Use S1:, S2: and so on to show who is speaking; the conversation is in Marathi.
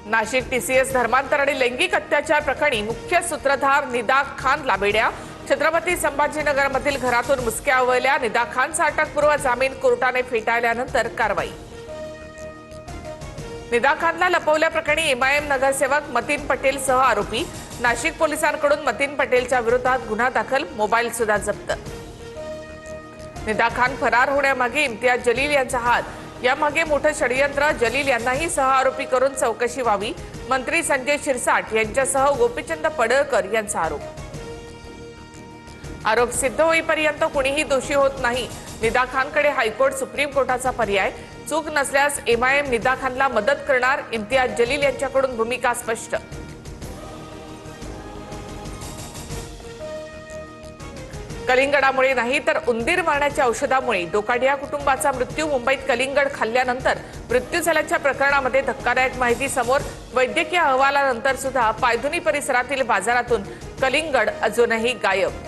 S1: नाशिक टीसीएस धर्मांतर आणि लैंगिक अत्याचार प्रकरणी मुख्य सूत्रधार निदा खानला बेड्या। छत्रपती संभाजीनगरमधील घरातून मुसक्या उवळल्या। निदा खानचा अटकपूर्व जामीन कोर्टाने फेटाळल्यानंतर कारवाई। निदा खानला लपवल्याप्रकरणी एमआयएम नगरसेवक मतीन पटेल सह आरोपी। नाशिक पोलिसांकडून मतीन पटेलच्या विरोधात गुन्हा दाखल, मोबाईल सुद्धा जप्त। निदा खान फरार होण्यामागे इम्तियाज जलील यांचा हात, यामागे मोठं षडयंत्र। जलील यांनाही सह आरोपी करून चौकशी व्हावी, मंत्री संजय शिरसाट यांच्यासह गोपीचंद पडळकर यांचा आरोप। आरोप सिद्ध होईपर्यंत कोणीही दोषी होत नाही। निदा खानकडे हायकोर्ट सुप्रीम कोर्टाचा पर्याय। चूक नसल्यास एमआयएम निदा खानला मदत करणार, इम्तियाज जलील यांच्याकडून भूमिका स्पष्ट। कलिंगडामुळे नाही तर उंदीर मारण्याच्या औषधामुळे डोकाडिया कुटुंबाचा मृत्यू। मुंबईत कलिंगड खाल्ल्यानंतर मृत्यू झाल्याच्या प्रकरणामध्ये धक्कादायक माहिती समोर। वैद्यकीय अहवालानंतर सुद्धा पायधुनी परिसरातील बाजारातून कलिंगड अजूनही गायब।